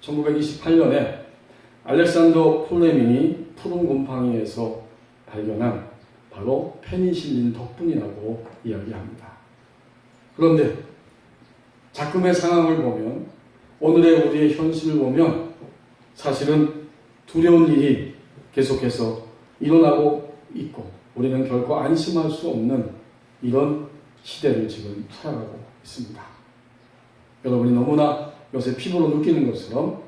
1928년에 알렉산더 플레밍이 푸른 곰팡이에서 발견한 바로 페니실린 덕분이라고 이야기합니다. 그런데 작금의 상황을 보면, 오늘의 우리의 현실을 보면 사실은 두려운 일이 계속해서 일어나고 있고 우리는 결코 안심할 수 없는 이런 시대를 지금 살아가고 있습니다. 여러분이 너무나 요새 피부로 느끼는 것처럼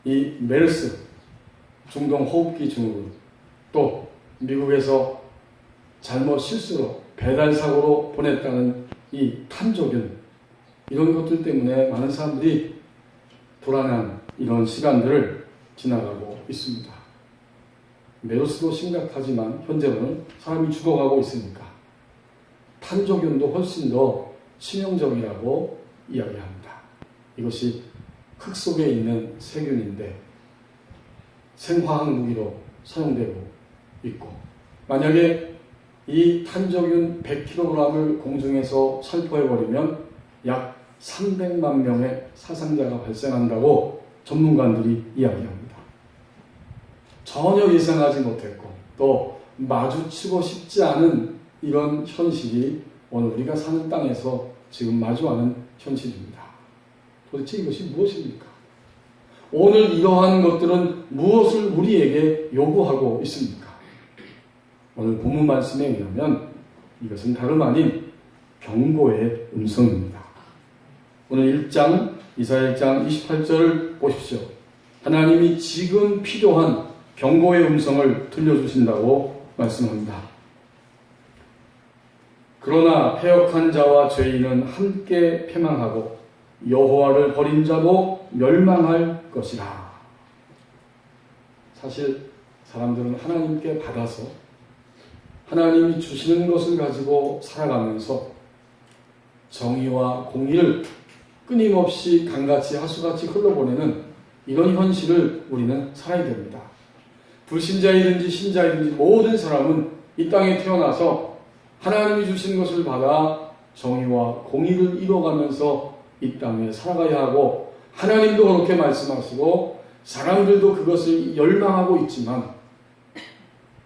이 메르스, 중동 호흡기 증후군, 또 미국에서 잘못 실수로 배달 사고로 보냈다는 이 탄저균, 이런 것들 때문에 많은 사람들이 불안한 이런 시간들을 지나가고 있습니다. 메르스도 심각하지만 현재로는 사람이 죽어가고 있으니까 탄저균도 훨씬 더 치명적이라고 이야기합니다. 이것이 흙 속에 있는 세균인데 생화학 무기로 사용되고 있고, 만약에 이 탄저균 100kg을 공중에서 살포해버리면 약 300만 명의 사상자가 발생한다고 전문가들이 이야기합니다. 전혀 예상하지 못했고 또 마주치고 싶지 않은 이런 현실이 오늘 우리가 사는 땅에서 지금 마주하는 현실입니다. 도대체 이것이 무엇입니까? 오늘 이러한 것들은 무엇을 우리에게 요구하고 있습니까? 오늘 본문 말씀에 의하면 이것은 다름 아닌 경고의 음성입니다. 오늘 1장, 이사야 1장 28절을 보십시오. 하나님이 지금 필요한 경고의 음성을 들려주신다고 말씀합니다. 그러나 패역한 자와 죄인은 함께 패망하고 여호와를 버린 자도 멸망할 것이라. 사실 사람들은 하나님께 받아서 하나님이 주시는 것을 가지고 살아가면서 정의와 공의를 끊임없이 강같이 하수같이 흘러보내는 이런 현실을 우리는 살아야 됩니다. 불신자이든지 신자이든지 모든 사람은 이 땅에 태어나서 하나님이 주신 것을 받아 정의와 공의를 이뤄가면서 이 땅에 살아가야 하고, 하나님도 그렇게 말씀하시고 사람들도 그것을 열망하고 있지만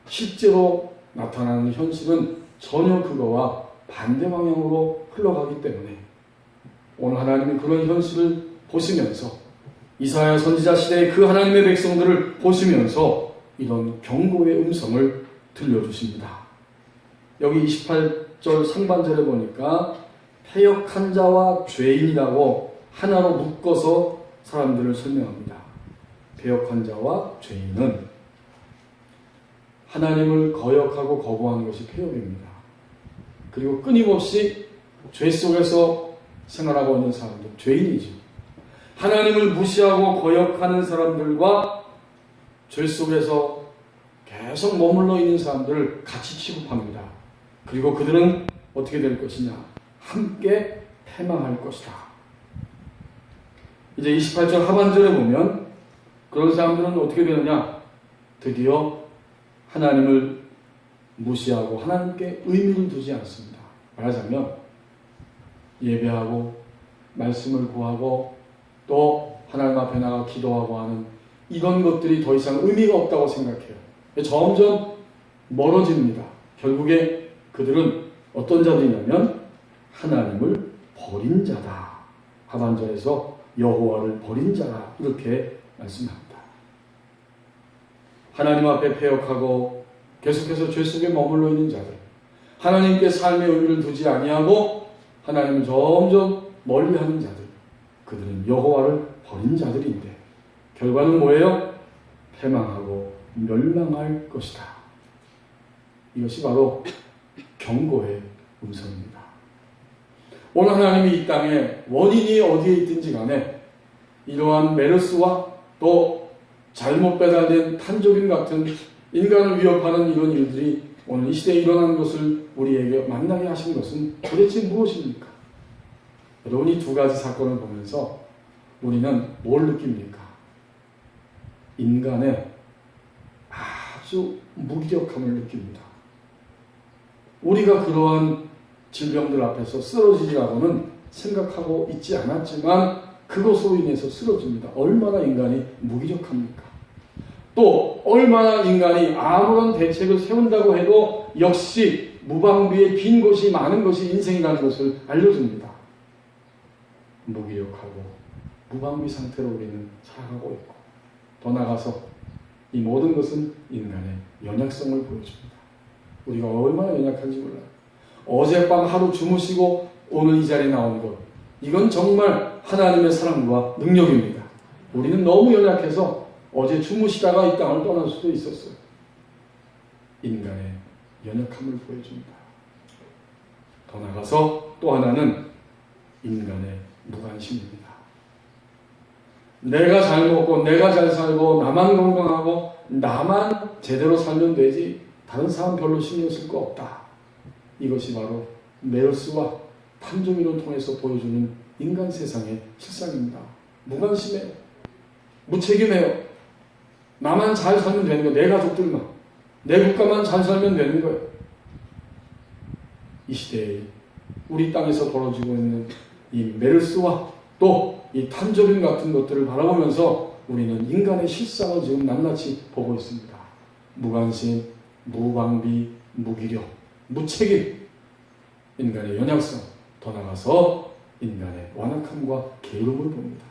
실제로 나타나는 현실은 전혀 그거와 반대 방향으로 흘러가기 때문에 오늘 하나님이 그런 현실을 보시면서 이사야 선지자 시대의 그 하나님의 백성들을 보시면서 이런 경고의 음성을 들려주십니다. 여기 28절 상반절에 보니까 패역한 자와 죄인이라고 하나로 묶어서 사람들을 설명합니다. 패역한 자와 죄인은 하나님을 거역하고 거부하는 것이 패역입니다. 그리고 끊임없이 죄 속에서 생활하고 있는 사람들, 죄인이죠. 하나님을 무시하고 거역하는 사람들과 죄 속에서 계속 머물러 있는 사람들을 같이 취급합니다. 그리고 그들은 어떻게 될 것이냐? 함께 패망할 것이다. 이제 28절 하반절에 보면 그런 사람들은 어떻게 되느냐? 드디어 하나님을 무시하고 하나님께 의미를 두지 않습니다. 말하자면 예배하고 말씀을 구하고 또 하나님 앞에 나가 기도하고 하는 이런 것들이 더 이상 의미가 없다고 생각해요. 점점 멀어집니다. 결국에 그들은 어떤 자들이냐면 하나님을 버린 자다. 하반절에서 여호와를 버린 자라 이렇게 말씀합니다. 하나님 앞에 패역하고 계속해서 죄 속에 머물러 있는 자들, 하나님께 삶의 의미를 두지 아니하고 하나님을 점점 멀리하는 자들, 그들은 여호와를 버린 자들인데 결과는 뭐예요? 패망하고 멸망할 것이다. 이것이 바로 경고의 음성입니다. 오늘 하나님이 이 땅에 원인이 어디에 있든지 간에 이러한 메르스와 또 잘못 배달된 탄저균 같은 인간을 위협하는 이런 일들이 오늘 이 시대에 일어나는 것을 우리에게 만나게 하신 것은 도대체 무엇입니까? 여러분, 이 두 가지 사건을 보면서 우리는 뭘 느낍니까? 인간의 아주 무기력함을 느낍니다. 우리가 그러한 질병들 앞에서 쓰러지리라고는 생각하고 있지 않았지만 그것으로 인해서 쓰러집니다. 얼마나 인간이 무기력합니까? 또 얼마나 인간이 아무런 대책을 세운다고 해도 역시 무방비의 빈 곳이 많은 것이 인생이라는 것을 알려줍니다. 무기력하고 무방비 상태로 우리는 살아가고 있고, 더 나아가서 이 모든 것은 인간의 연약성을 보여줍니다. 우리가 얼마나 연약한지 몰라요. 어젯밤 하루 주무시고 오늘 이 자리에 나온 것, 이건 정말 하나님의 사랑과 능력입니다. 우리는 너무 연약해서 어제 주무시다가 이 땅을 떠날 수도 있었어요. 인간의 연약함을 보여줍니다. 더 나아가서 또 하나는 인간의 무관심입니다. 내가 잘 먹고 내가 잘 살고 나만 건강하고 나만 제대로 살면 되지 다른 사람 별로 신경 쓸 거 없다. 이것이 바로 메르스와 탐정이를 통해서 보여주는 인간 세상의 실상입니다. 무관심해요. 무책임해요. 나만 잘 살면 되는 거예요. 내 가족들만. 내 국가만 잘 살면 되는 거예요. 이 시대에 우리 땅에서 벌어지고 있는 이 메르스와 또 이 탐정인 같은 것들을 바라보면서 우리는 인간의 실상을 지금 낱낱이 보고 있습니다. 무관심, 무방비, 무기력, 무책임, 인간의 연약성, 더 나아가서 인간의 완악함과 게으름을 봅니다.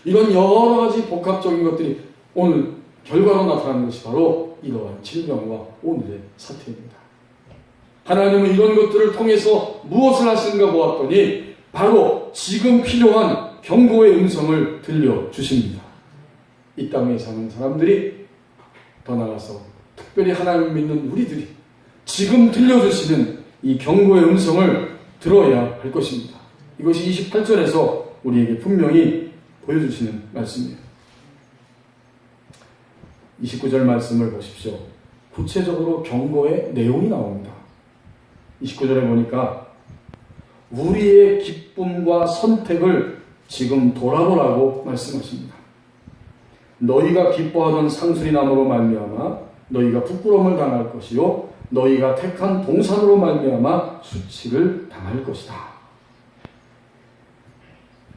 이런 여러 가지 복합적인 것들이 오늘 결과로 나타나는 것이 바로 이러한 질병과 오늘의 사태입니다. 하나님은 이런 것들을 통해서 무엇을 하시는가 보았더니 바로 지금 필요한 경고의 음성을 들려주십니다. 이 땅에 사는 사람들이, 더 나아가서 특별히 하나님을 믿는 우리들이 지금 들려주시는 이 경고의 음성을 들어야 할 것입니다. 이것이 28절에서 우리에게 분명히 보여주시는 말씀이에요. 29절 말씀을 보십시오. 구체적으로 경고의 내용이 나옵니다. 29절에 보니까 우리의 기쁨과 선택을 지금 돌아보라고 말씀하십니다. 너희가 기뻐하던 상수리나무로 말미암아 너희가 부끄러움을 당할 것이요 너희가 택한 동산으로 말미암아 수치를 당할 것이다.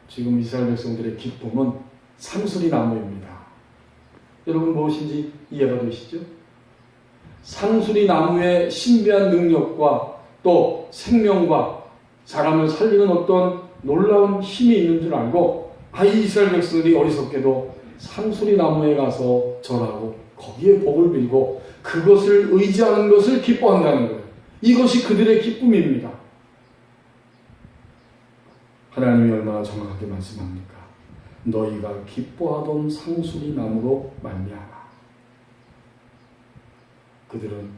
지금 이스라엘 백성들의 기쁨은 상수리나무입니다. 여러분 무엇인지 이해가 되시죠? 상수리나무의 신비한 능력과 또 생명과 사람을 살리는 어떤 놀라운 힘이 있는 줄 알고 이 이스라엘 백성들이 어리석게도 상수리나무에 가서 절하고 거기에 복을 빌고 그것을 의지하는 것을 기뻐한다는 거예요. 이것이 그들의 기쁨입니다. 하나님이 얼마나 정확하게 말씀합니까? 너희가 기뻐하던 상수리나무로 말미암아. 그들은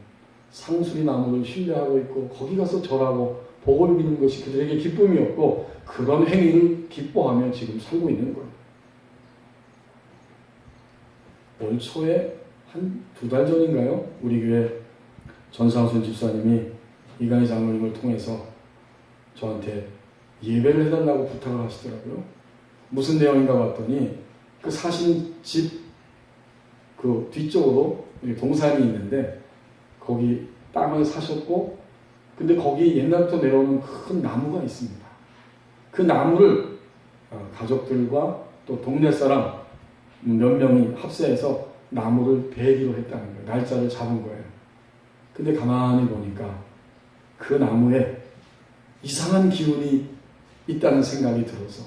상수리나무를 신뢰하고 있고 거기 가서 절하고 복을 비는 것이 그들에게 기쁨이었고 그런 행위를 기뻐하며 지금 살고 있는 거예요. 올 초에 한 2달 전인가요? 우리 교회 전상순 집사님이 이강희 장로님을 통해서 저한테 예배를 해달라고 부탁을 하시더라고요. 무슨 내용인가 봤더니 그 사신 집 그 뒤쪽으로 동산이 있는데 거기 땅을 사셨고 근데 거기 옛날부터 내려오는 큰 나무가 있습니다. 그 나무를 가족들과 또 동네 사람 몇 명이 합세해서 나무를 베기로 했다는 거예요. 날짜를 잡은 거예요. 근데 가만히 보니까 그 나무에 이상한 기운이 있다는 생각이 들어서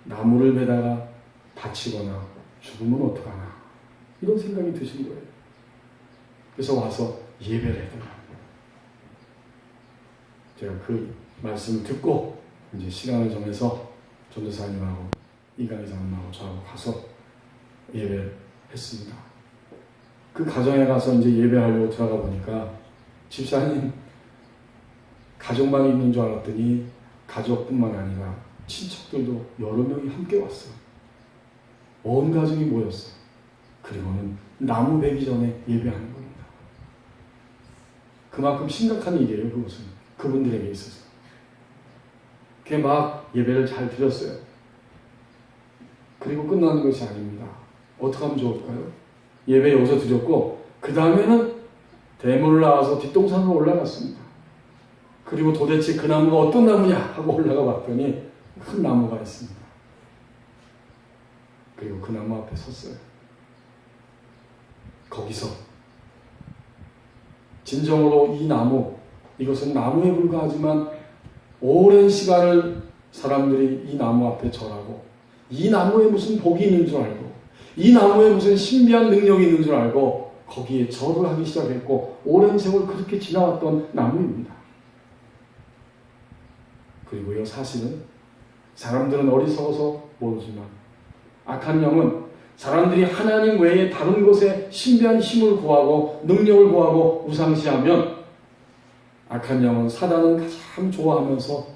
나무를 베다가 다치거나 죽으면 어떡하나 이런 생각이 드신 거예요. 그래서 와서 예배를 해달라고. 제가 그 말씀을 듣고 이제 시간을 정해서 전도사님하고 이강희 장로님하고 저하고 가서 예배를 했습니다. 그 가정에 가서 이제 예배하려고 들어가 보니까 집사님 가족만 있는 줄 알았더니 가족뿐만 아니라 친척들도 여러 명이 함께 왔어요. 온 가족이 모였어요. 그리고는 나무 베기 전에 예배하는 겁니다. 그만큼 심각한 일이에요. 그것은 그분들에게 있어서. 그게 막 예배를 잘 드렸어요. 그리고 끝나는 것이 아닙니다. 어떻게 하면 좋을까요? 예배 여기서 드렸고 그 다음에는 대문을 나와서 뒷동산으로 올라갔습니다. 그리고 도대체 그 나무가 어떤 나무냐 하고 올라가 봤더니 큰 나무가 있습니다. 그리고 그 나무 앞에 섰어요. 거기서 진정으로 이 나무, 이것은 나무에 불과하지만 오랜 시간을 사람들이 이 나무 앞에 절하고 이 나무에 무슨 복이 있는 줄 알고 이 나무에 무슨 신비한 능력이 있는 줄 알고 거기에 절을 하기 시작했고 오랜 세월 그렇게 지나왔던 나무입니다. 그리고요, 사실은 사람들은 어리석어서 모르지만 악한 영은 사람들이 하나님 외에 다른 곳에 신비한 힘을 구하고 능력을 구하고 우상시하면 악한 영은 사단은 가장 좋아하면서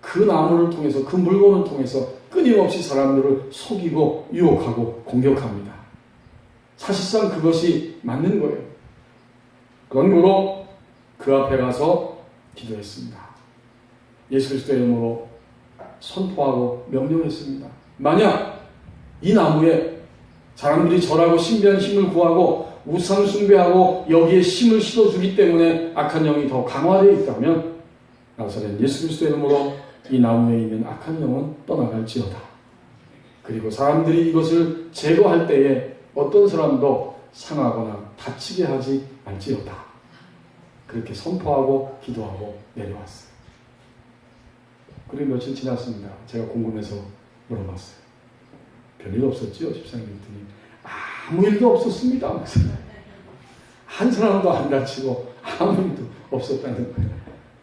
그 나무를 통해서 그 물건을 통해서 끊임없이 사람들을 속이고 유혹하고 공격합니다. 사실상 그것이 맞는 거예요. 그러므로 그 앞에 가서 기도했습니다. 예수 그리스도의 이름으로 선포하고 명령했습니다. 만약 이 나무에 사람들이 절하고 신비한 힘을 구하고 우상 숭배하고 여기에 힘을 실어주기 때문에 악한 영이 더 강화되어 있다면 나사렛 예수 그리스도의 이름으로 이 나무에 있는 악한 영은 떠나갈지어다. 그리고 사람들이 이것을 제거할 때에 어떤 사람도 상하거나 다치게 하지 말지어다. 그렇게 선포하고 기도하고 내려왔어요. 그리고 며칠 지났습니다. 제가 궁금해서 물어봤어요. 별일 없었죠? 집사님 그랬더니 아무 일도 없었습니다. 한 사람도 안 다치고 아무 일도 없었다는 거예요.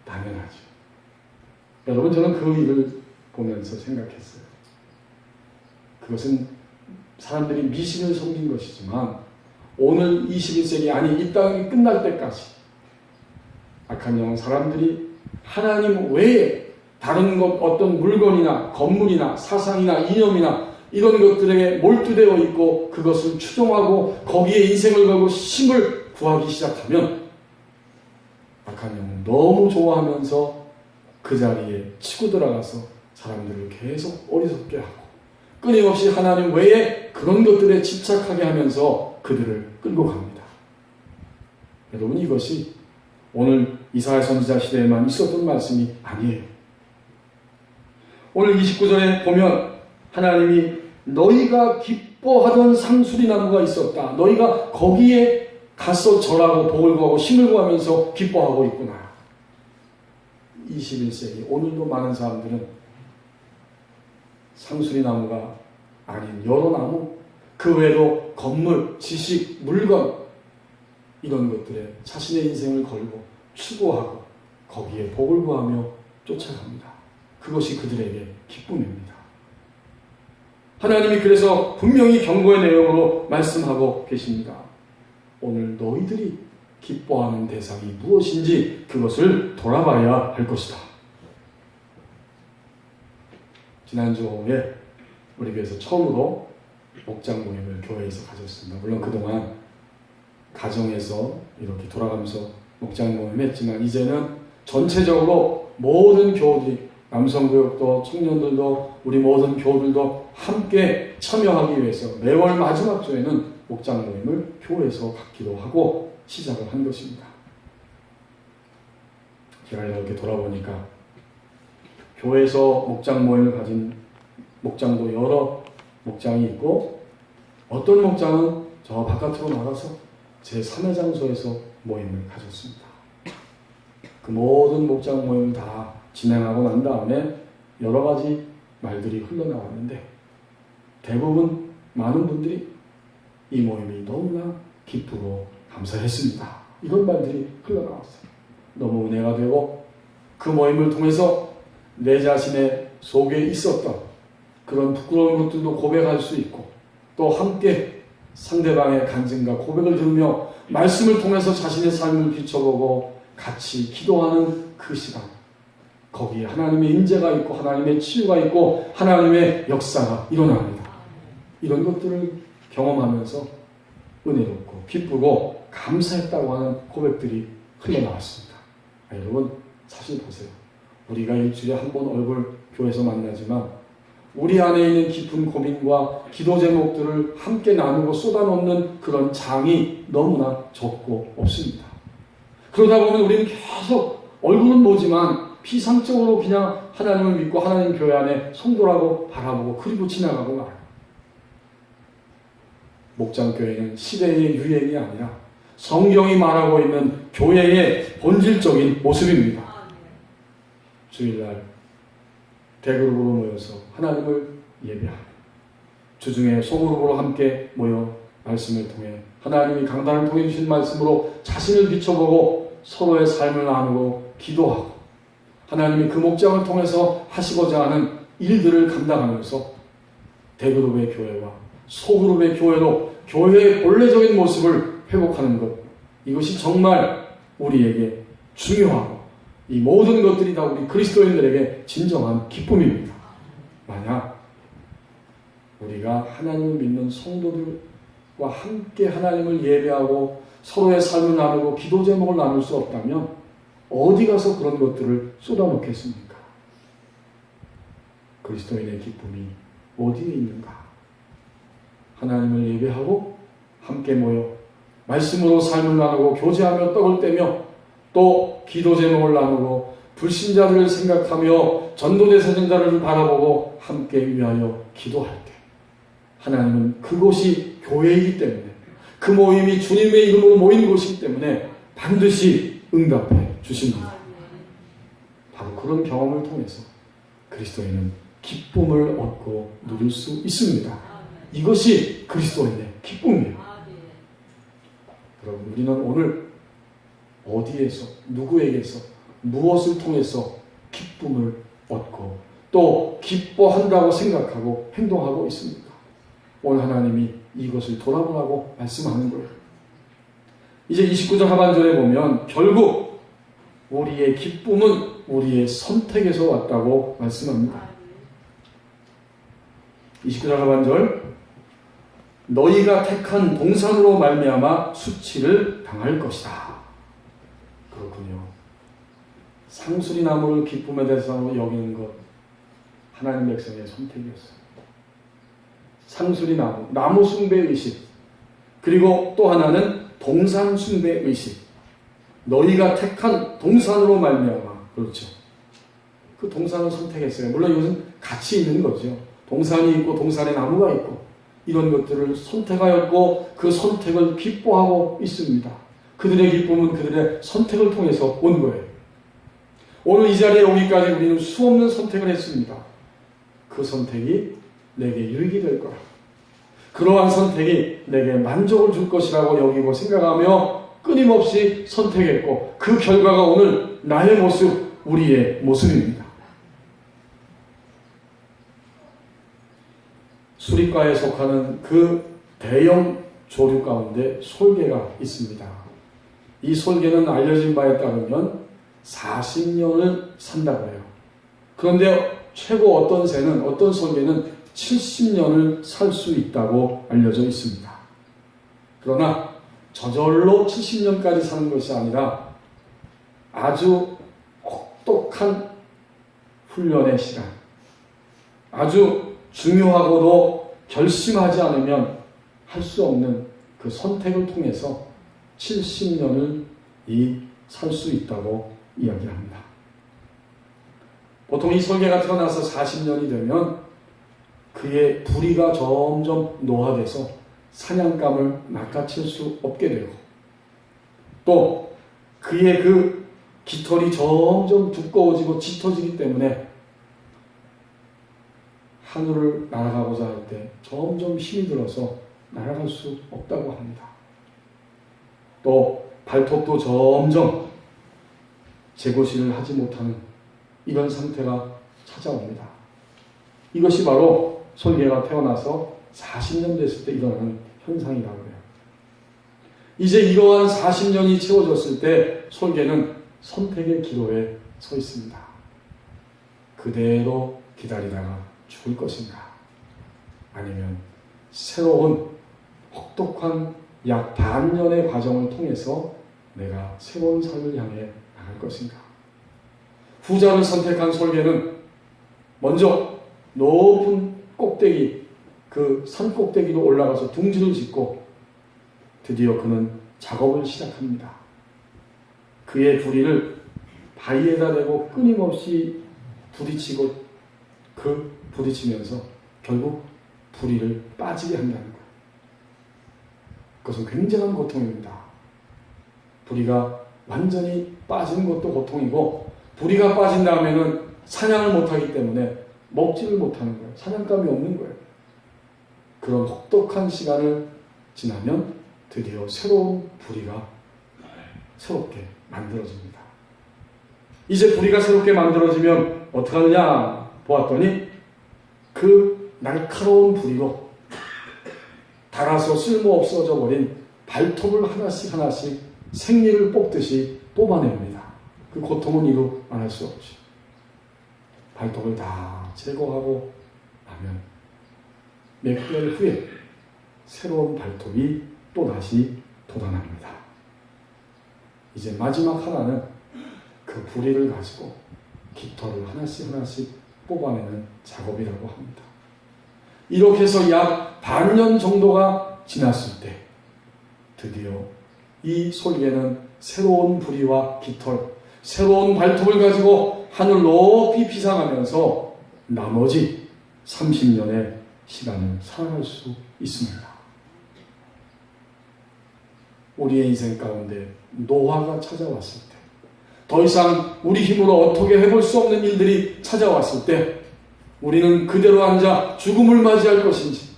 당연하죠. 여러분, 저는 그 일을 보면서 생각했어요. 그것은 사람들이 미신을 섬긴 것이지만 오늘 21세기 아니 이 땅이 끝날 때까지 악한 영은 사람들이 하나님 외에 다른 것 어떤 물건이나 건물이나 사상이나 이념이나 이런 것들에게 몰두되어 있고 그것을 추종하고 거기에 인생을 걸고 힘을 구하기 시작하면 악한 영은 너무 좋아하면서 그 자리에 치고 들어가서 사람들을 계속 어리석게 하고 끊임없이 하나님 외에 그런 것들에 집착하게 하면서 그들을 끌고 갑니다. 여러분, 이것이 오늘 이사야 선지자 시대에만 있었던 말씀이 아니에요. 오늘 29절에 보면 하나님이 너희가 기뻐하던 상수리 나무가 있었다. 너희가 거기에 가서 절하고 복을 구하고 힘을 구하면서 기뻐하고 있구나. 21세기 오늘도 많은 사람들은 상수리 나무가 아닌 여러 나무, 그 외에도 건물, 지식, 물건 이런 것들에 자신의 인생을 걸고 추구하고 거기에 복을 구하며 쫓아갑니다. 그것이 그들에게 기쁨입니다. 하나님이 그래서 분명히 경고의 내용으로 말씀하고 계십니다. 오늘 너희들이 기뻐하는 대상이 무엇인지 그것을 돌아봐야 할 것이다. 지난주에 우리 교회에서 처음으로 목장 모임을 교회에서 가졌습니다. 물론 그동안 가정에서 이렇게 돌아가면서 목장 모임을 했지만 이제는 전체적으로 모든 교우들이 남성교육도 청년들도 우리 모든 교우들도 함께 참여하기 위해서 매월 마지막 주에는 목장 모임을 교회에서 갖기로 하고 시작을 한 것입니다. 제가 이렇게 돌아보니까 교회에서 목장 모임을 가진 목장도 여러 목장이 있고 어떤 목장은 저 바깥으로 나가서 제3의 장소에서 모임을 가졌습니다. 그 모든 목장 모임을 다 진행하고 난 다음에 여러 가지 말들이 흘러나왔는데 대부분 많은 분들이 이 모임이 너무나 기쁘고 감사했습니다. 이런 말들이 흘러나왔어요. 너무 은혜가 되고 그 모임을 통해서 내 자신의 속에 있었던 그런 부끄러운 것들도 고백할 수 있고 또 함께 상대방의 간증과 고백을 들으며 말씀을 통해서 자신의 삶을 비춰보고 같이 기도하는 그 시간, 거기에 하나님의 임재가 있고 하나님의 치유가 있고 하나님의 역사가 일어납니다. 이런 것들을 경험하면서 은혜롭고 기쁘고 감사했다고 하는 고백들이 흘러나왔습니다. 여러분, 사실 보세요. 우리가 일주일에 한 번 얼굴 교회에서 만나지만 우리 안에 있는 깊은 고민과 기도 제목들을 함께 나누고 쏟아놓는 그런 장이 너무나 적고 없습니다. 그러다 보면 우리는 계속 얼굴은 보지만 피상적으로 그냥 하나님을 믿고 하나님 교회 안에 성도라고 바라보고 그리고 지나가고 말아요. 목장교회는 시대의 유행이 아니라 성경이 말하고 있는 교회의 본질적인 모습입니다. 주일날 대그룹으로 모여서 하나님을 예배하고 주중에 소그룹으로 함께 모여 말씀을 통해 하나님이 강단을 통해 주신 말씀으로 자신을 비춰보고 서로의 삶을 나누고 기도하고 하나님이 그 목장을 통해서 하시고자 하는 일들을 감당하면서 대그룹의 교회와 소그룹의 교회로 교회의 본래적인 모습을 회복하는 것, 이것이 정말 우리에게 중요하고 이 모든 것들이 다 우리 그리스도인들에게 진정한 기쁨입니다. 만약 우리가 하나님을 믿는 성도들과 함께 하나님을 예배하고 서로의 삶을 나누고 기도 제목을 나눌 수 없다면 어디 가서 그런 것들을 쏟아놓겠습니까? 그리스도인의 기쁨이 어디에 있는가? 하나님을 예배하고 함께 모여 말씀으로 삶을 나누고 교제하며 떡을 떼며 또 기도 제목을 나누고 불신자들을 생각하며 전도대사전자를 바라보고 함께 위하여 기도할 때 하나님은 그곳이 교회이기 때문에 그 모임이 주님의 이름으로 모인 곳이기 때문에 반드시 응답해 주십니다. 바로 그런 경험을 통해서 그리스도인은 기쁨을 얻고 누릴 수 있습니다. 이것이 그리스도인의 기쁨이에요. 여러분, 우리는 오늘 어디에서 누구에게서 무엇을 통해서 기쁨을 얻고 또 기뻐한다고 생각하고 행동하고 있습니까? 오늘 하나님이 이것을 돌아보라고 말씀하는 거예요. 이제 29절 하반절에 보면 결국 우리의 기쁨은 우리의 선택에서 왔다고 말씀합니다. 29절 하반절, 너희가 택한 동산으로 말미암아 수치를 당할 것이다. 그렇군요. 상수리 나무를 기쁨의 대상으로 여기는 것, 하나님 백성의 선택이었어요. 상수리 나무, 나무 숭배 의식, 그리고 또 하나는 동산 숭배 의식. 너희가 택한 동산으로 말미암아, 그렇죠. 그 동산을 선택했어요. 물론 이것은 같이 있는 거죠. 동산이 있고 동산에 나무가 있고 이런 것들을 선택하였고 그 선택을 기뻐하고 있습니다. 그들의 기쁨은 그들의 선택을 통해서 온 거예요. 오늘 이 자리에 오기까지 우리는 수없는 선택을 했습니다. 그 선택이 내게 유익이 될 거라. 그러한 선택이 내게 만족을 줄 것이라고 여기고 생각하며 끊임없이 선택했고 그 결과가 오늘 나의 모습, 우리의 모습입니다. 수리과에 속하는 그 대형 조류 가운데 솔개가 있습니다. 이 솔개는 알려진 바에 따르면 40년을 산다고 해요. 그런데 최고 어떤 새는, 어떤 솔개는 70년을 살 수 있다고 알려져 있습니다. 그러나 저절로 70년까지 사는 것이 아니라 아주 혹독한 훈련의 시간, 아주 중요하고도 결심하지 않으면 할 수 없는 그 선택을 통해서 70년을 살 수 있다고 이야기합니다. 보통 이 솔개가 태어나서 40년이 되면 그의 부리가 점점 노화돼서 사냥감을 낚아챌 수 없게 되고 또 그의 그 깃털이 점점 두꺼워지고 짙어지기 때문에 하늘을 날아가고자 할 때 점점 힘이 들어서 날아갈 수 없다고 합니다. 또 발톱도 점점 제고시를 하지 못하는 이런 상태가 찾아옵니다. 이것이 바로 솔개가 태어나서 40년 됐을 때 일어나는 현상이라고 해요. 이제 이러한 40년이 채워졌을 때 솔개는 선택의 기로에 서 있습니다. 그대로 기다리다가 죽을 것인가? 아니면 새로운 혹독한 약 반년의 과정을 통해서 내가 새로운 삶을 향해 나갈 것인가? 후자를 선택한 솔개는 먼저 높은 꼭대기, 그 산 꼭대기로 올라가서 둥지를 짓고 드디어 그는 작업을 시작합니다. 그의 부리를 바위에다 대고 끊임없이 부딪히고 부딪히면서 결국 부리를 빠지게 한다는 거예요. 그것은 굉장한 고통입니다. 부리가 완전히 빠지는 것도 고통이고, 부리가 빠진 다음에는 사냥을 못하기 때문에 먹지를 못하는 거예요. 사냥감이 없는 거예요. 그런 혹독한 시간을 지나면 드디어 새로운 부리가 새롭게 만들어집니다. 이제 부리가 새롭게 만들어지면 어떻게 하느냐 보았더니 그 날카로운 부리로 닳아서 쓸모없어져 버린 발톱을 하나씩 하나씩 생리를 뽑듯이 뽑아냅니다. 그 고통은 이루 말할 수 없죠. 발톱을 다 제거하고 나면 몇 개월 후에 새로운 발톱이 또다시 돋아납니다. 이제 마지막 하나는 그 부리를 가지고 깃털을 하나씩 하나씩 뽑아내는 작업이라고 합니다. 이렇게 해서 약 반년 정도가 지났을 때 드디어 이 솔개는 새로운 부리와 깃털, 새로운 발톱을 가지고 하늘 높이 비상하면서 나머지 30년의 시간을 살아갈 수 있습니다. 우리의 인생 가운데 노화가 찾아왔을 때, 더 이상 우리 힘으로 어떻게 해볼 수 없는 일들이 찾아왔을 때 우리는 그대로 앉아 죽음을 맞이할 것인지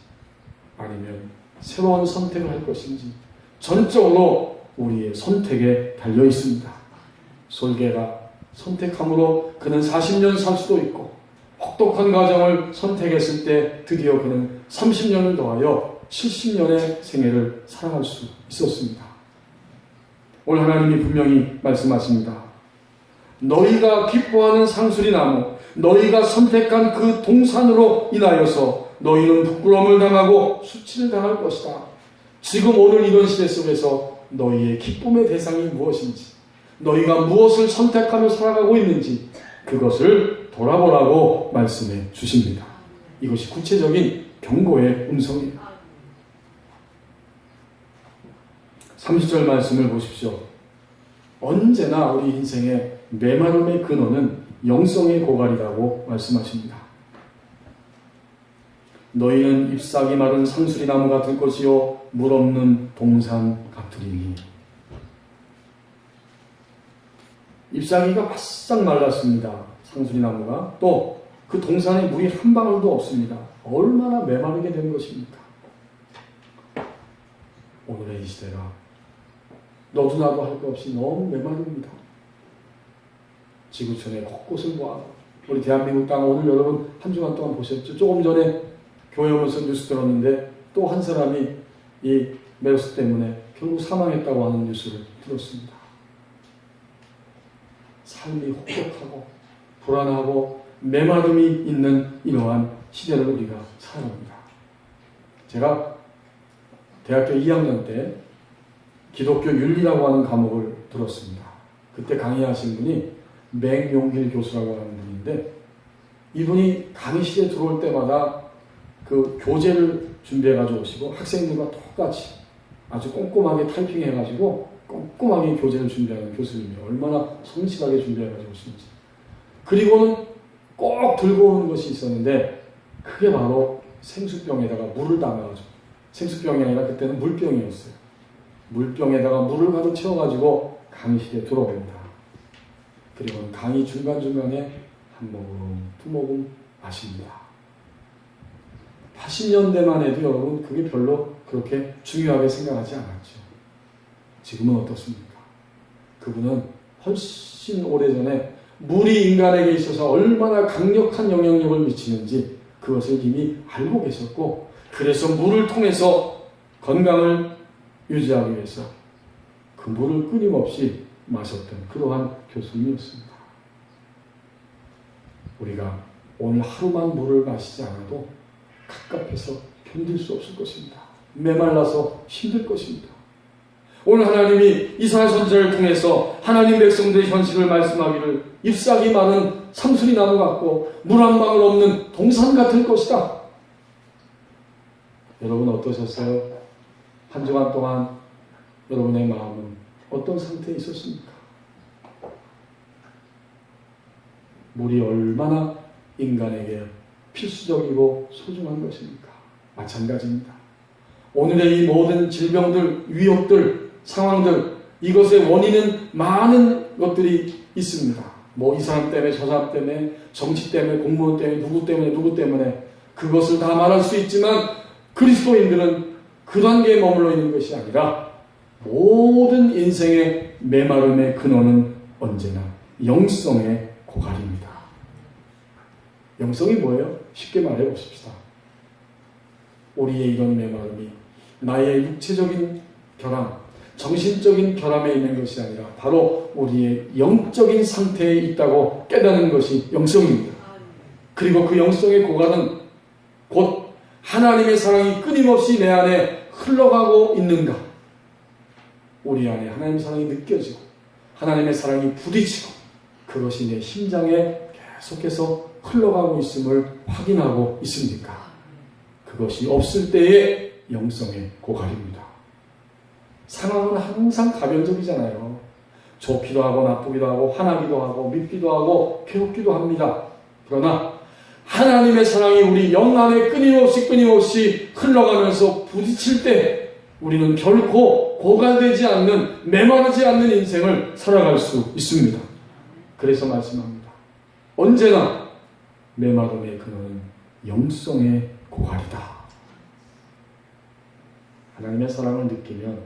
아니면 새로운 선택을 할 것인지 전적으로 우리의 선택에 달려 있습니다. 솔개가 선택함으로 그는 40년 살 수도 있고, 혹독한 과정을 선택했을 때 드디어 그는 30년을 더하여 70년의 생애를 살아갈 수 있었습니다. 오늘 하나님이 분명히 말씀하십니다. 너희가 기뻐하는 상수리나무, 너희가 선택한 그 동산으로 인하여서 너희는 부끄러움을 당하고 수치를 당할 것이다. 지금 오늘 이런 시대 속에서 너희의 기쁨의 대상이 무엇인지, 너희가 무엇을 선택하며 살아가고 있는지 그것을 돌아보라고 말씀해 주십니다. 이것이 구체적인 경고의 음성이에요. 30절 말씀을 보십시오. 언제나 우리 인생의 메마름의 근원은 영성의 고갈이라고 말씀하십니다. 너희는 잎사귀 마른 상수리나무 같을 것이요 물 없는 동산 같으리니. 잎사귀가 바싹 말랐습니다. 상수리나무가. 또 그 동산에 물이 한 방울도 없습니다. 얼마나 메마르게 된 것입니까? 오늘의 이 시대가 너도 나도 할 것 없이 너무 메마릅니다. 지구촌의 곳곳을 보아 우리 대한민국 땅 오늘 여러분 한 주간 동안 보셨죠? 조금 전에 교회 오면서 뉴스 들었는데 또 한 사람이 이 메르스 때문에 결국 사망했다고 하는 뉴스를 들었습니다. 삶이 혹독하고 불안하고 메마름이 있는 이러한 시대를 우리가 살아갑니다. 제가 대학교 2학년 때 기독교 윤리라고 하는 과목을 들었습니다. 그때 강의하신 분이 맹용길 교수라고 하는 분인데, 이분이 강의실에 들어올 때마다 그 교재를 준비해가지고 오시고 학생들과 똑같이 아주 꼼꼼하게 타이핑해가지고 꼼꼼하게 교재를 준비하는 교수님이 얼마나 성실하게 준비해가지고 오시는지. 그리고는 꼭 들고 오는 것이 있었는데 그게 바로 생수병에다가 물을 담아가지고, 생수병이 아니라 그때는 물병이었어요. 물병에다가 물을 가득 채워가지고 강의실에 들어옵니다. 그리고 강의 중간중간에 한 모금, 두 모금 마십니다. 80년대만 해도 여러분 그게 별로 그렇게 중요하게 생각하지 않았죠. 지금은 어떻습니까? 그분은 훨씬 오래전에 물이 인간에게 있어서 얼마나 강력한 영향력을 미치는지 그것을 이미 알고 계셨고, 그래서 물을 통해서 건강을 유지하기 위해서 그 물을 끊임없이 마셨던 그러한 교수님이었습니다. 우리가 오늘 하루만 물을 마시지 않아도 갑갑해서 견딜 수 없을 것입니다. 메말라서 힘들 것입니다. 오늘 하나님이 이사야 선지자를 통해서 하나님 백성들의 현실을 말씀하기를 잎사귀 많은 상수리 나무 같고 물 한 방울 없는 동산 같을 것이다. 여러분 어떠셨어요? 한 주간 동안 여러분의 마음은 어떤 상태에 있었습니까? 물이 얼마나 인간에게 필수적이고 소중한 것입니까? 마찬가지입니다. 오늘의 이 모든 질병들, 위협들, 상황들, 이것의 원인은 많은 것들이 있습니다. 뭐 이 사람 때문에, 저 사람 때문에, 정치 때문에, 공무원 때문에, 누구 때문에 그것을 다 말할 수 있지만 그리스도인들은 그 단계에 머물러 있는 것이 아니라 모든 인생의 메마름의 근원은 언제나 영성의 고갈입니다. 영성이 뭐예요? 쉽게 말해 보십시다. 우리의 이런 메마름이 나의 육체적인 결함, 정신적인 결함에 있는 것이 아니라 바로 우리의 영적인 상태에 있다고 깨닫는 것이 영성입니다. 그리고 그 영성의 고갈은 곧 하나님의 사랑이 끊임없이 내 안에 흘러가고 있는가, 우리 안에 하나님의 사랑이 느껴지고 하나님의 사랑이 부딪히고 그것이 내 심장에 계속해서 흘러가고 있음을 확인하고 있습니까? 그것이 없을 때의 영성의 고갈입니다. 상황은 항상 가변적이잖아요. 좋기도 하고 나쁘기도 하고 화나기도 하고 밉기도 하고 괴롭기도 합니다. 그러나 하나님의 사랑이 우리 영 안에 끊임없이 흘러가면서 부딪힐 때 우리는 결코 고갈되지 않는, 메마르지 않는 인생을 살아갈 수 있습니다. 그래서 말씀합니다. 언제나 메마름의 근원은 영성의 고갈이다. 하나님의 사랑을 느끼면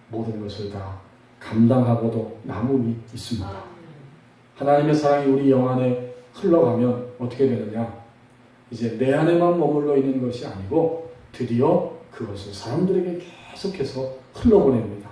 모든 것을 다 감당하고도 남음이 있습니다. 하나님의 사랑이 우리 영 안에 흘러가면 어떻게 되느냐? 이제 내 안에만 머물러 있는 것이 아니고 드디어 그것을 사람들에게 계속해서 흘러보냅니다.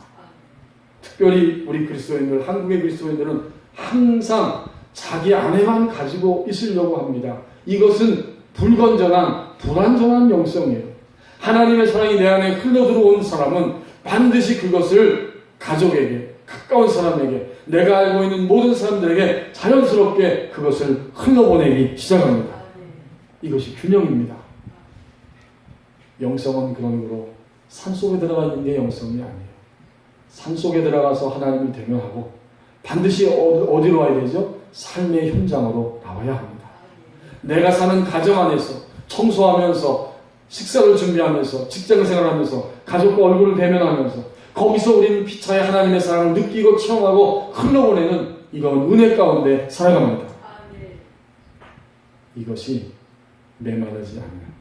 특별히 우리 그리스도인들, 한국의 그리스도인들은 항상 자기 안에만 가지고 있으려고 합니다. 이것은 불건전한, 불완전한 영성이에요. 하나님의 사랑이 내 안에 흘러들어온 사람은 반드시 그것을 가족에게, 가까운 사람에게, 내가 알고 있는 모든 사람들에게 자연스럽게 그것을 흘러보내기 시작합니다. 이것이 균형입니다. 영성은 그런 거로 산속에 들어가 있는 게 영성이 아니에요. 산속에 들어가서 하나님을 대면하고 반드시 어디로 와야 되죠? 삶의 현장으로 나와야 합니다. 내가 사는 가정 안에서 청소하면서, 식사를 준비하면서, 직장생활하면서, 가족과 얼굴을 대면하면서 거기서 우리는 피차에 하나님의 사랑을 느끼고 체험하고 흘러보내는 이건 은혜 가운데 살아갑니다. 이것이 메마르지 않는,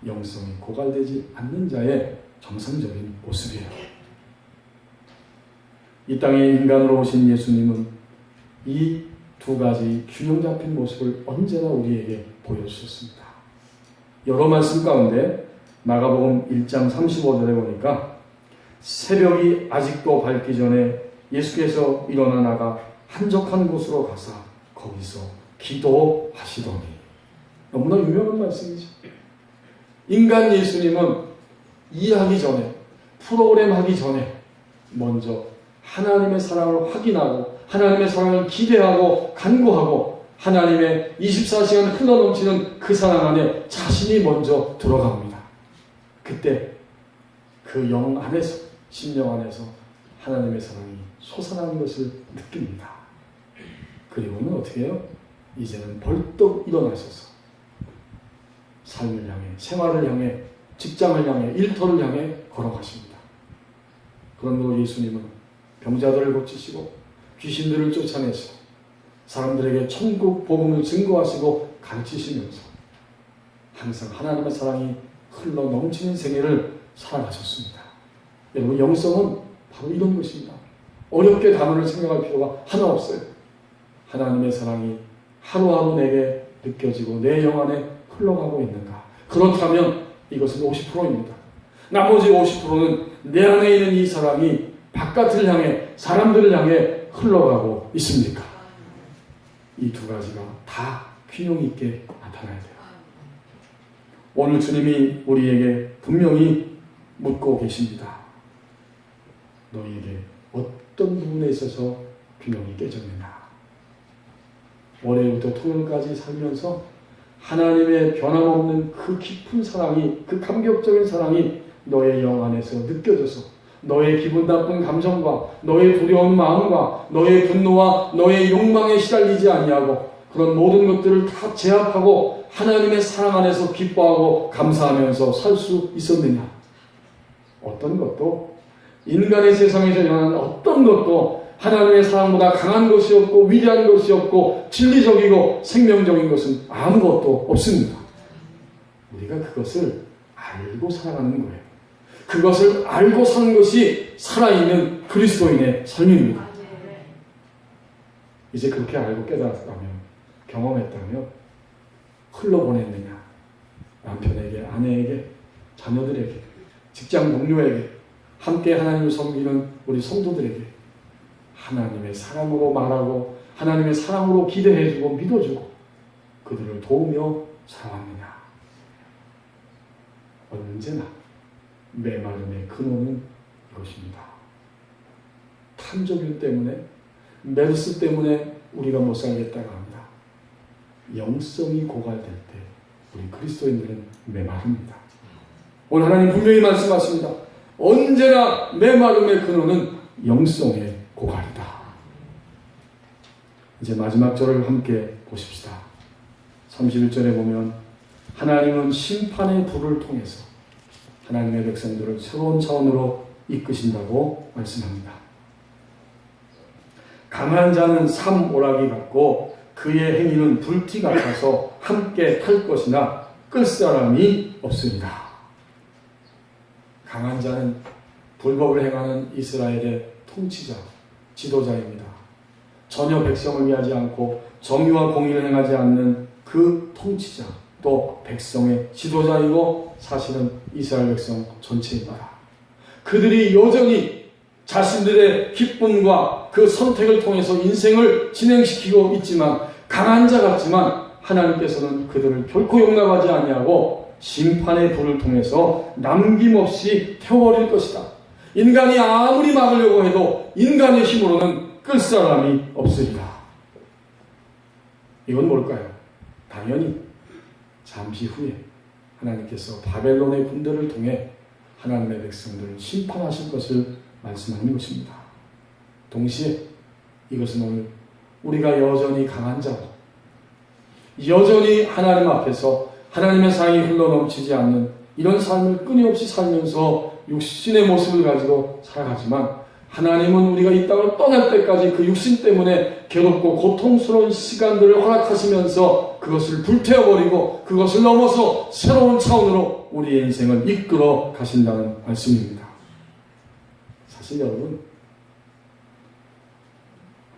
영성이 고갈되지 않는 자의 정상적인 모습이에요. 이 땅에 인간으로 오신 예수님은 이 두 가지 균형 잡힌 모습을 언제나 우리에게 보여주셨습니다. 여러 말씀 가운데 마가복음 1장 35절에 보니까 새벽이 아직도 밝기 전에 예수께서 일어나 나가 한적한 곳으로 가사 거기서 기도하시더니, 너무나 유명한 말씀이죠. 인간 예수님은 이해하기 전에, 프로그램 하기 전에 먼저 하나님의 사랑을 확인하고 하나님의 사랑을 기대하고 간구하고 하나님의 24시간 흘러넘치는 그 사랑 안에 자신이 먼저 들어갑니다. 그때 그 영 안에서, 심령 안에서 하나님의 사랑이 솟아나는 것을 느낍니다. 그리고는 어떻게 해요? 이제는 벌떡 일어나셔서 삶을 향해, 생활을 향해, 직장을 향해, 일터를 향해 걸어가십니다. 그런데 예수님은 병자들을 고치시고 귀신들을 쫓아내시고 사람들에게 천국 복음을 증거하시고 가르치시면서 항상 하나님의 사랑이 흘러 넘치는 생애를 살아가셨습니다. 여러분, 영성은 바로 이런 것입니다. 어렵게 단어를 생각할 필요가 하나 없어요. 하나님의 사랑이 하루하루 내게 느껴지고 내 영 안에 흘러가고 있는가? 그렇다면 이것은 50%입니다. 나머지 50%는 내 안에 있는 이 사랑이 바깥을 향해, 사람들을 향해 흘러가고 있습니까? 이 두 가지가 다 균형 있게 나타나야 돼요. 오늘 주님이 우리에게 분명히 묻고 계십니다. 너희에게 어떤 부분에 있어서 균형이 깨졌느냐? 월요일부터 토요일까지 살면서 하나님의 변함없는 그 깊은 사랑이, 그 감격적인 사랑이 너의 영 안에서 느껴져서 너의 기분 나쁜 감정과 너의 두려운 마음과 너의 분노와 너의 욕망에 시달리지 아니하고 그런 모든 것들을 다 제압하고 하나님의 사랑 안에서 기뻐하고 감사하면서 살 수 있었느냐? 어떤 것도 인간의 세상에서 일어나는 어떤 것도 하나님의 사랑보다 강한 것이 없고 위대한 것이 없고 진리적이고 생명적인 것은 아무것도 없습니다. 우리가 그것을 알고 살아가는 거예요. 그것을 알고 사는 것이 살아있는 그리스도인의 삶입니다. 이제 그렇게 알고 깨달았다면, 경험했다면 흘러보냈느냐? 남편에게, 아내에게, 자녀들에게, 직장 동료에게, 함께 하나님을 섬기는 우리 성도들에게 하나님의 사랑으로 말하고 하나님의 사랑으로 기대해주고 믿어주고 그들을 도우며 살아왔느냐? 언제나 메마름의 근원은 이것입니다. 탐욕 때문에, 메르스 때문에 우리가 못 살겠다고 합니다. 영성이 고갈될 때 우리 그리스도인들은 메마릅니다. 오늘 하나님 분명히 말씀하십니다. 언제나 메마름의 근원은 영성의 고갈이다. 이제 마지막 절을 함께 보십시다. 31절에 보면 하나님은 심판의 불을 통해서 하나님의 백성들을 새로운 차원으로 이끄신다고 말씀합니다. 강한 자는 삼오라기 같고 그의 행위는 불티 같아서 함께 탈 것이나 끌 사람이 없습니다. 강한 자는 불법을 행하는 이스라엘의 통치자, 지도자입니다. 전혀 백성을 위하지 않고 정의와 공의를 행하지 않는 그 통치자, 또 백성의 지도자이고 사실은 이스라엘 백성 전체입니다. 그들이 여전히 자신들의 기쁨과 그 선택을 통해서 인생을 진행시키고 있지만 강한 자 같지만 하나님께서는 그들을 결코 용납하지 아니하고 심판의 불을 통해서 남김없이 태워버릴 것이다. 인간이 아무리 막으려고 해도 인간의 힘으로는 끌 사람이 없으리라. 이건 뭘까요? 당연히 잠시 후에 하나님께서 바벨론의 군대를 통해 하나님의 백성들을 심판하실 것을 말씀하는 것입니다. 동시에 이것은 오늘 우리가 여전히 강한 자로 여전히 하나님 앞에서 하나님의 사랑이 흘러넘치지 않는 이런 삶을 끊임없이 살면서 육신의 모습을 가지고 살아가지만 하나님은 우리가 이 땅을 떠날 때까지 그 육신 때문에 괴롭고 고통스러운 시간들을 허락하시면서 그것을 불태워버리고 그것을 넘어서 새로운 차원으로 우리의 인생을 이끌어 가신다는 말씀입니다. 사실 여러분,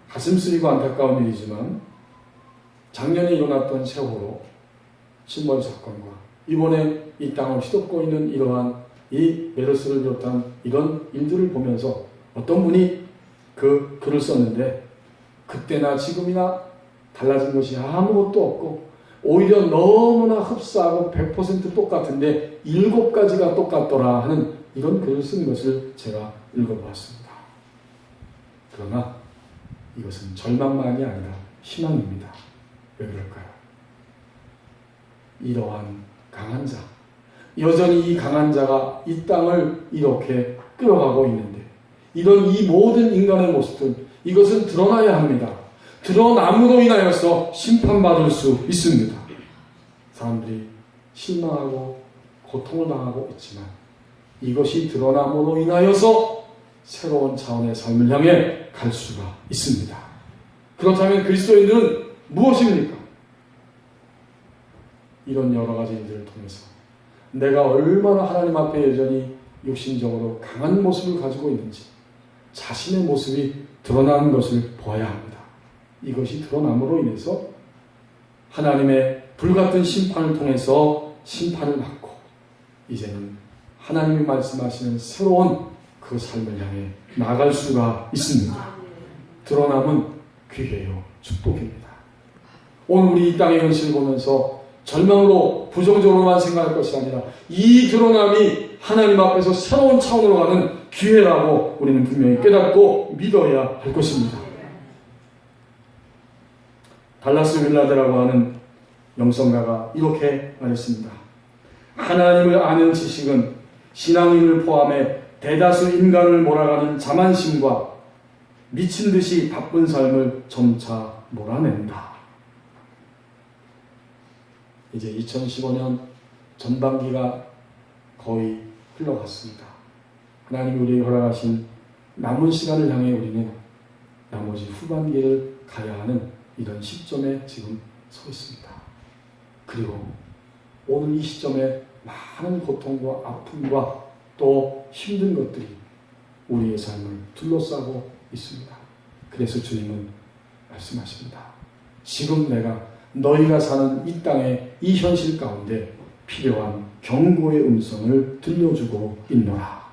가슴 쓰리고 안타까운 일이지만 작년에 일어났던 세월호 침몰 사건과 이번에 이 땅을 휘덮고 있는 이러한 이 메르스를 비롯한 이런 일들을 보면서 어떤 분이 그 글을 썼는데 그때나 지금이나 달라진 것이 아무것도 없고 오히려 너무나 흡사하고 100% 똑같은데 7가지가 똑같더라 하는 이런 글을 쓴 것을 제가 읽어보았습니다. 그러나 이것은 절망만이 아니라 희망입니다. 왜 그럴까요? 이러한 강한 자, 여전히 이 강한 자가 이 땅을 이렇게 끌어가고 있는데 이런 이 모든 인간의 모습들, 이것은 드러나야 합니다. 드러남으로 인하여서 심판받을 수 있습니다. 사람들이 실망하고 고통을 당하고 있지만 이것이 드러남으로 인하여서 새로운 차원의 삶을 향해 갈 수가 있습니다. 그렇다면 그리스도인들은 무엇입니까? 이런 여러 가지 일들을 통해서 내가 얼마나 하나님 앞에 여전히 육신적으로 강한 모습을 가지고 있는지 자신의 모습이 드러나는 것을 보아야 합니다. 이것이 드러남으로 인해서 하나님의 불같은 심판을 통해서 심판을 받고 이제는 하나님이 말씀하시는 새로운 그 삶을 향해 나갈 수가 있습니다. 드러남은 기회요 축복입니다. 오늘 우리 이 땅의 현실을 보면서 절망으로 부정적으로만 생각할 것이 아니라 이 드러남이 하나님 앞에서 새로운 차원으로 가는 기회라고 우리는 분명히 깨닫고 믿어야 할 것입니다. 달라스 윌라드라고 하는 영성가가 이렇게 말했습니다. 하나님을 아는 지식은 신앙인을 포함해 대다수 인간을 몰아가는 자만심과 미친 듯이 바쁜 삶을 점차 몰아낸다. 이제 2015년 전반기가 거의 흘러갔습니다. 하나님이 우리에게 허락하신 남은 시간을 향해 우리는 나머지 후반기를 가야 하는 이런 시점에 지금 서 있습니다. 그리고 오늘 이 시점에 많은 고통과 아픔과 또 힘든 것들이 우리의 삶을 둘러싸고 있습니다. 그래서 주님은 말씀하십니다. 지금 내가 너희가 사는 이 땅의 이 현실 가운데 필요한 경고의 음성을 들려주고 있노라.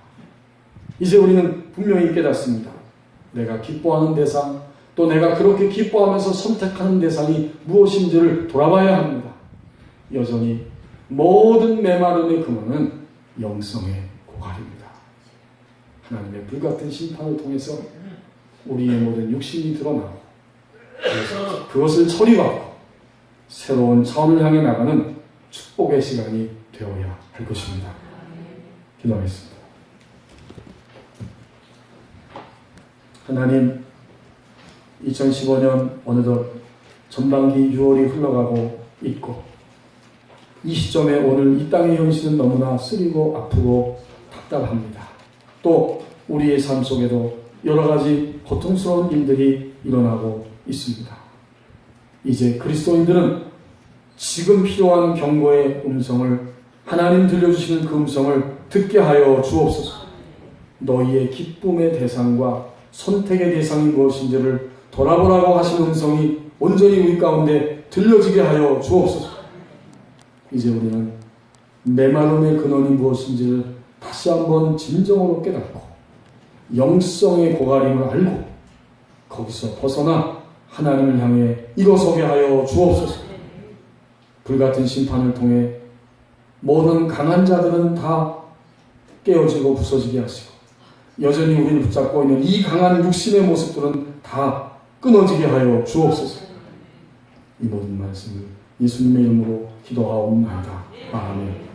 이제 우리는 분명히 깨닫습니다. 내가 기뻐하는 대상, 또 내가 그렇게 기뻐하면서 선택하는 대상이 무엇인지를 돌아봐야 합니다. 여전히 모든 메마름의 근원은 영성의 고갈입니다. 하나님의 불같은 심판을 통해서 우리의 모든 육신이 드러나고 그것을 처리하고 새로운 차원을 향해 나가는 축복의 시간이 되어야 할 것입니다. 기도하겠습니다. 하나님, 2015년 어느덧 전반기 6월이 흘러가고 있고 이 시점에 오늘 이 땅의 현실은 너무나 쓰리고 아프고 답답합니다. 또 우리의 삶 속에도 여러 가지 고통스러운 일들이 일어나고 있습니다. 이제 그리스도인들은 지금 필요한 경고의 음성을 하나님 들려주시는 그 음성을 듣게 하여 주옵소서. 너희의 기쁨의 대상과 선택의 대상이 무엇인지를 돌아보라고 하신 음성이 온전히 우리 가운데 들려지게 하여 주옵소서. 이제 우리는 메마름의 근원이 무엇인지를 다시 한번 진정으로 깨닫고 영성의 고갈임을 알고 거기서 벗어나 하나님을 향해 일어서게 하여 주옵소서. 불같은 심판을 통해 모든 강한 자들은 다 깨어지고 부서지게 하시고 여전히 우리를 붙잡고 있는 이 강한 육신의 모습들은 다 끊어지게 하여 주옵소서. 이 모든 말씀을 예수님의 이름으로 기도하옵나이다. 아멘.